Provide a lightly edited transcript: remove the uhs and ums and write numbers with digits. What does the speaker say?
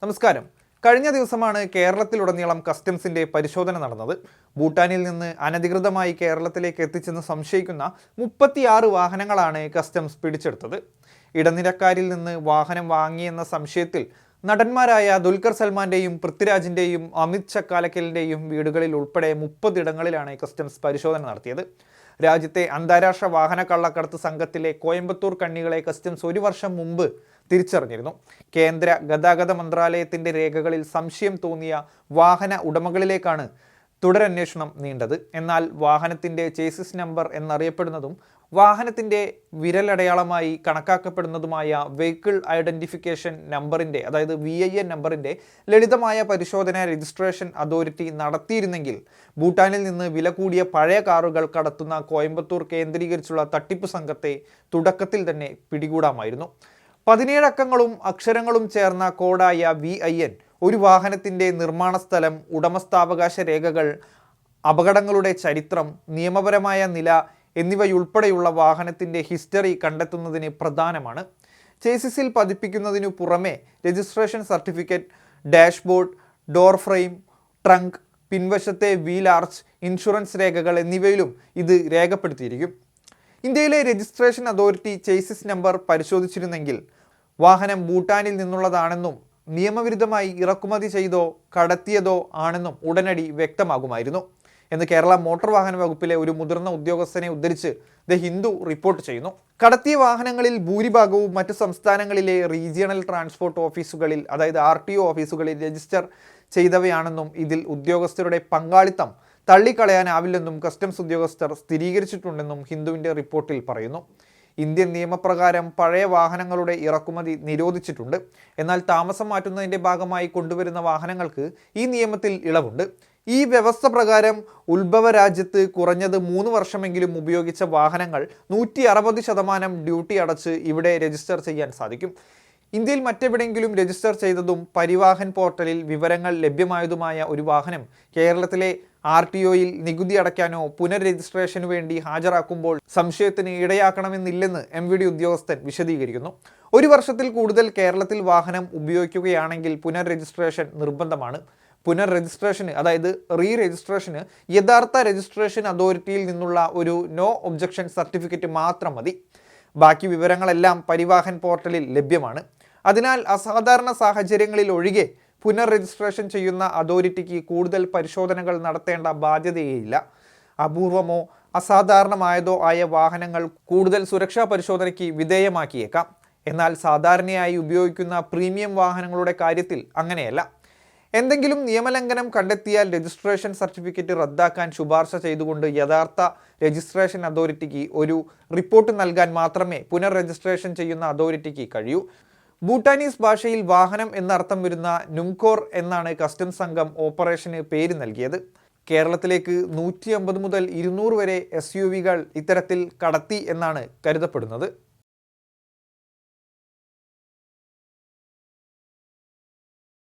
നമസ്കാരം. കഴിഞ്ഞ ദിവസമാണ് കേരളത്തിലുടനീളം കസ്റ്റംസിന്റെ പരിശോധന നടന്നത്. ഭൂട്ടാനിൽ നിന്ന് അനധികൃതമായി കേരളത്തിലേക്ക് എത്തിച്ചെന്ന് സംശയിക്കുന്ന 36 വാഹനങ്ങളാണ് കസ്റ്റംസ് പിടിച്ചെടുത്തത്. ഇടനിലക്കാരിൽ നിന്ന് വാഹനം വാങ്ങിയെന്ന സംശയത്തിൽ നടന്മാരായ ദുൽഖർ സൽമാന്റെയും പൃഥ്വിരാജിന്റെയും അമിത് ചക്കാലക്കലിന്റെയും വീടുകളിൽ ഉൾപ്പെടെ 30 ഇടങ്ങളിലാണ് കസ്റ്റംസ് പരിശോധന നടത്തിയത്. രാജ്യത്തെ അന്താരാഷ്ട്ര വാഹന കള്ളക്കടത്ത് സംഘത്തിലെ കോയമ്പത്തൂർ കണ്ണികളെ കസ്റ്റംസ് 1 വർഷം മുമ്പ് തിരിച്ചറിഞ്ഞിരുന്നു. കേന്ദ്ര ഗതാഗത മന്ത്രാലയത്തിന്റെ രേഖകളിൽ സംശയം തോന്നിയ വാഹന ഉടമകളിലേക്കാണ് തുടരന്വേഷണം നീണ്ടത്. എന്നാൽ വാഹനത്തിന്റെ ചേസിസ് നമ്പർ എന്നറിയപ്പെടുന്നതും വാഹനത്തിന്റെ വിരലടയാളമായി കണക്കാക്കപ്പെടുന്നതുമായ വെഹിക്കിൾ ഐഡന്റിഫിക്കേഷൻ നമ്പറിന്റെ അതായത് VIN നമ്പറിന്റെ ലളിതമായ പരിശോധന രജിസ്ട്രേഷൻ അതോറിറ്റി നടത്തിയിരുന്നെങ്കിൽ ഭൂട്ടാനിൽ നിന്ന് വില കൂടിയ പഴയ കാറുകൾ കടത്തുന്ന കോയമ്പത്തൂർ കേന്ദ്രീകരിച്ചുള്ള തട്ടിപ്പ് സംഘത്തെ തുടക്കത്തിൽ തന്നെ പിടികൂടാമായിരുന്നു. 17 അക്കങ്ങളും അക്ഷരങ്ങളും ചേർന്ന കോഡായ VIN ഒരു വാഹനത്തിന്റെ നിർമ്മാണ സ്ഥലം, ഉടമസ്ഥാവകാശ രേഖകൾ, അപകടങ്ങളുടെ ചരിത്രം, നിയമപരമായ നില എന്നിവയുൾപ്പെടെയുള്ള വാഹനത്തിന്റെ ഹിസ്റ്ററി കണ്ടെത്തുന്നതിന് പ്രധാനമാണ്. ചേസിസിൽ പതിപ്പിക്കുന്നതിനു പുറമെ registration certificate, dashboard, door frame, trunk, പിൻവശത്തെ വീൽ ആർച്ച്, ഇൻഷുറൻസ് രേഖകൾ എന്നിവയിലും ഇത് രേഖപ്പെടുത്തിയിരിക്കും. ഇന്ത്യയിലെ രജിസ്ട്രേഷൻ അതോറിറ്റി ചേസിസ് നമ്പർ പരിശോധിച്ചിരുന്നെങ്കിൽ വാഹനം ഭൂട്ടാനിൽ നിന്നുള്ളതാണെന്നും നിയമവിരുദ്ധമായി ഇറക്കുമതി ചെയ്തോ കടത്തിയതോ ആണെന്നും ഉടനടി വ്യക്തമാകുമായിരുന്നു എന്ന് കേരള മോട്ടോർ വാഹന വകുപ്പിലെ ഒരു മുതിർന്ന ഉദ്യോഗസ്ഥനെ ഉദ്ധരിച്ച് ദ ഹിന്ദു റിപ്പോർട്ട് ചെയ്യുന്നു. കടത്തിയ വാഹനങ്ങളിൽ ഭൂരിഭാഗവും മറ്റു സംസ്ഥാനങ്ങളിലെ റീജിയണൽ ട്രാൻസ്പോർട്ട് ഓഫീസുകളിൽ അതായത് RTO ഓഫീസുകളിൽ രജിസ്റ്റർ ചെയ്തവയാണെന്നും ഇതിൽ ഉദ്യോഗസ്ഥരുടെ പങ്കാളിത്തം തള്ളിക്കളയാനാവില്ലെന്നും കസ്റ്റംസ് ഉദ്യോഗസ്ഥർ സ്ഥിരീകരിച്ചിട്ടുണ്ടെന്നും ഹിന്ദുവിൻ്റെ റിപ്പോർട്ടിൽ പറയുന്നു. ഇന്ത്യൻ നിയമപ്രകാരം പഴയ വാഹനങ്ങളുടെ ഇറക്കുമതി നിരോധിച്ചിട്ടുണ്ട്. എന്നാൽ താമസം മാറ്റുന്നതിൻ്റെ ഭാഗമായി കൊണ്ടുവരുന്ന വാഹനങ്ങൾക്ക് ഈ നിയമത്തിൽ ഇളവുണ്ട്. ഈ വ്യവസ്ഥ പ്രകാരം ഉത്ഭവ രാജ്യത്ത് കുറഞ്ഞത് 3 വർഷമെങ്കിലും ഉപയോഗിച്ച വാഹനങ്ങൾ 160% ഡ്യൂട്ടി അടച്ച് ഇവിടെ രജിസ്റ്റർ ചെയ്യാൻ സാധിക്കും. ഇന്ത്യയിൽ മറ്റെവിടെയെങ്കിലും രജിസ്റ്റർ ചെയ്തതും പരിവാഹൻ പോർട്ടലിൽ വിവരങ്ങൾ ലഭ്യമായതുമായ ഒരു വാഹനം കേരളത്തിലെ RTOയിൽ നികുതി അടയ്ക്കാനോ പുനർ രജിസ്ട്രേഷനു വേണ്ടി ഹാജരാക്കുമ്പോൾ സംശയത്തിന് ഇടയാക്കണമെന്നില്ലെന്ന് MVD ഉദ്യോഗസ്ഥൻ വിശദീകരിക്കുന്നു. 1 വർഷത്തിൽ കൂടുതൽ കേരളത്തിൽ വാഹനം ഉപയോഗിക്കുകയാണെങ്കിൽ പുനർ രജിസ്ട്രേഷൻ നിർബന്ധമാണ്. പുനർ രജിസ്ട്രേഷന് അതായത് രജിസ്ട്രേഷന് യഥാർത്ഥ രജിസ്ട്രേഷൻ അതോറിറ്റിയിൽ നിന്നുള്ള ഒരു നോ ഒബ്ജക്ഷൻ സർട്ടിഫിക്കറ്റ് മാത്രം മതി. ബാക്കി വിവരങ്ങളെല്ലാം പരിവാഹൻ പോർട്ടലിൽ ലഭ്യമാണ്. അതിനാൽ അസാധാരണ സാഹചര്യങ്ങളിൽ ഒഴികെ പുനർ രജിസ്ട്രേഷൻ ചെയ്യുന്ന അതോറിറ്റിക്ക് കൂടുതൽ പരിശോധനകൾ നടത്തേണ്ട ബാധ്യതയേയില്ല. അപൂർവമോ അസാധാരണമായതോ ആയ വാഹനങ്ങൾ കൂടുതൽ സുരക്ഷാ പരിശോധനയ്ക്ക് വിധേയമാക്കിയേക്കാം. എന്നാൽ സാധാരണയായി ഉപയോഗിക്കുന്ന പ്രീമിയം വാഹനങ്ങളുടെ കാര്യത്തിൽ അങ്ങനെയല്ല. എന്തെങ്കിലും നിയമലംഘനം കണ്ടെത്തിയാൽ രജിസ്ട്രേഷൻ സർട്ടിഫിക്കറ്റ് റദ്ദാക്കാൻ ശുപാർശ ചെയ്തുകൊണ്ട് യഥാർത്ഥ രജിസ്ട്രേഷൻ അതോറിറ്റിക്ക് ഒരു റിപ്പോർട്ട് നൽകാൻ മാത്രമേ പുനർ രജിസ്ട്രേഷൻ ചെയ്യുന്ന അതോറിറ്റിക്ക് കഴിയൂ. ഭൂട്ടാനീസ് ഭാഷയിൽ വാഹനം എന്നർത്ഥം വരുന്ന നുംകോർ എന്നാണ് കസ്റ്റംസ് സംഘം ഓപ്പറേഷന് പേര് നൽകിയത്. കേരളത്തിലേക്ക് 150 മുതൽ 200 വരെ SUVകൾ ഇത്തരത്തിൽ കടത്തി എന്നാണ് കരുതപ്പെടുന്നത്.